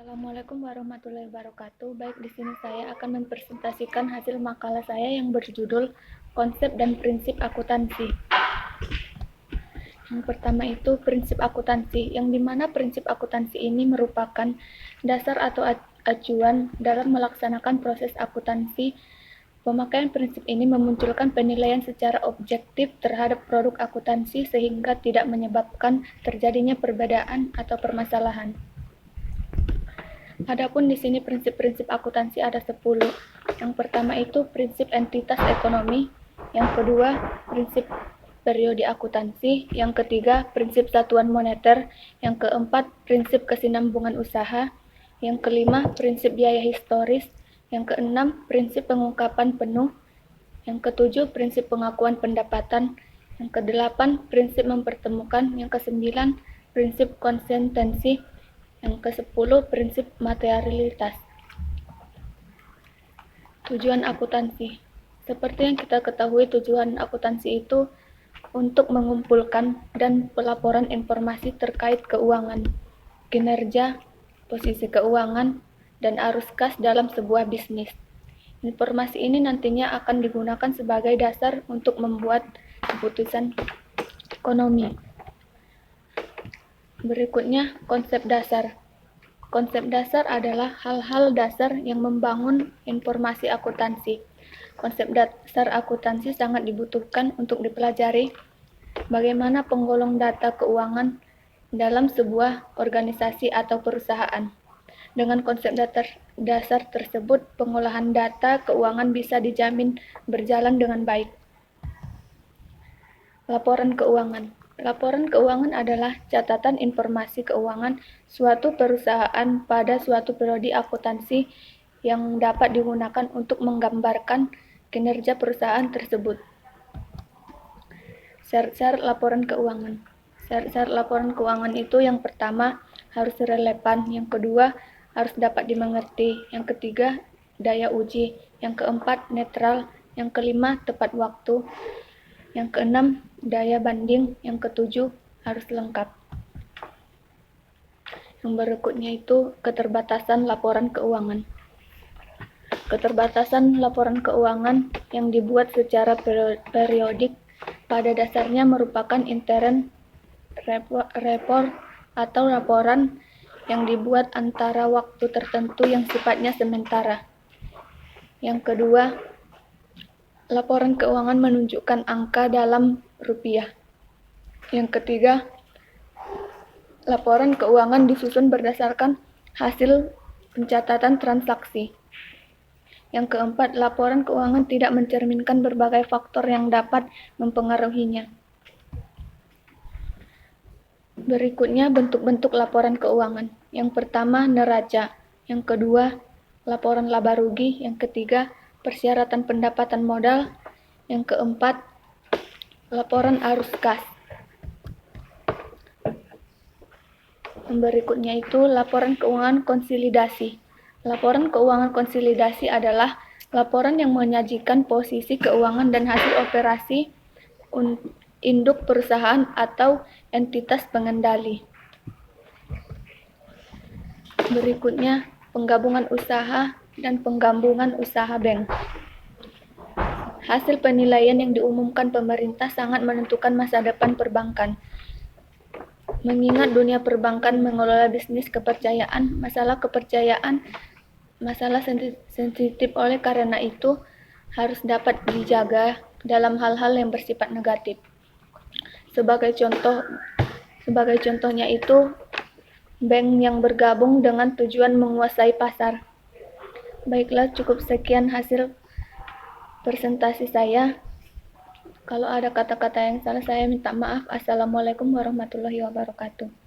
Assalamualaikum warahmatullahi wabarakatuh. Baik, di sini saya akan mempresentasikan hasil makalah saya yang berjudul Konsep dan Prinsip Akuntansi. Yang pertama itu prinsip akuntansi, yang dimana prinsip akuntansi ini merupakan dasar atau acuan dalam melaksanakan proses akuntansi. Pemakaian prinsip ini memunculkan penilaian secara objektif terhadap produk akuntansi sehingga tidak menyebabkan terjadinya perbedaan atau permasalahan. Adapun di sini prinsip-prinsip akuntansi ada 10. Yang pertama itu prinsip entitas ekonomi, yang kedua prinsip periode akuntansi, yang ketiga prinsip satuan moneter, yang keempat prinsip kesinambungan usaha, yang kelima prinsip biaya historis, yang keenam prinsip pengungkapan penuh, yang ketujuh prinsip pengakuan pendapatan, yang kedelapan prinsip mempertemukan, yang kesembilan prinsip konsistensi, yang ke-10 prinsip materialitas. Tujuan akuntansi. Seperti yang kita ketahui, tujuan akuntansi itu untuk mengumpulkan dan pelaporan informasi terkait keuangan, kinerja, posisi keuangan, dan arus kas dalam sebuah bisnis. Informasi ini nantinya akan digunakan sebagai dasar untuk membuat keputusan ekonomi. Berikutnya, konsep dasar. Konsep dasar adalah hal-hal dasar yang membangun informasi akuntansi. Konsep dasar akuntansi sangat dibutuhkan untuk dipelajari bagaimana penggolong data keuangan dalam sebuah organisasi atau perusahaan. Dengan konsep dasar tersebut, pengolahan data keuangan bisa dijamin berjalan dengan baik. Laporan keuangan. Laporan keuangan adalah catatan informasi keuangan suatu perusahaan pada suatu periode akuntansi yang dapat digunakan untuk menggambarkan kinerja perusahaan tersebut. Syarat-syarat laporan keuangan. Syarat-syarat laporan keuangan itu yang pertama harus relevan, yang kedua harus dapat dimengerti, yang ketiga daya uji, yang keempat netral, yang kelima tepat waktu, yang keenam daya banding, yang ketujuh harus lengkap. Yang berikutnya itu keterbatasan laporan keuangan. Keterbatasan laporan keuangan yang dibuat secara periodik pada dasarnya merupakan interim report atau laporan yang dibuat antara waktu tertentu yang sifatnya sementara. Yang kedua, laporan keuangan menunjukkan angka dalam rupiah. Yang ketiga, laporan keuangan disusun berdasarkan hasil pencatatan transaksi. Yang keempat, laporan keuangan tidak mencerminkan berbagai faktor yang dapat mempengaruhinya. Berikutnya, bentuk-bentuk laporan keuangan. Yang pertama, neraca. Yang kedua, laporan laba rugi. Yang ketiga, persyaratan pendapatan modal. Yang keempat, laporan arus kas. Yang berikutnya itu laporan keuangan konsolidasi. Laporan keuangan konsolidasi adalah laporan yang menyajikan posisi keuangan dan hasil operasi induk perusahaan atau entitas pengendali. Berikutnya, penggabungan usaha dan penggabungan usaha bank. Hasil penilaian yang diumumkan pemerintah sangat menentukan masa depan perbankan. Mengingat dunia perbankan mengelola bisnis kepercayaan, masalah sensitif, oleh karena itu harus dapat dijaga dalam hal-hal yang bersifat negatif. Sebagai contohnya itu bank yang bergabung dengan tujuan menguasai pasar. Baiklah, cukup sekian hasil presentasi saya. Kalau ada kata-kata yang salah, saya minta maaf. Assalamualaikum warahmatullahi wabarakatuh.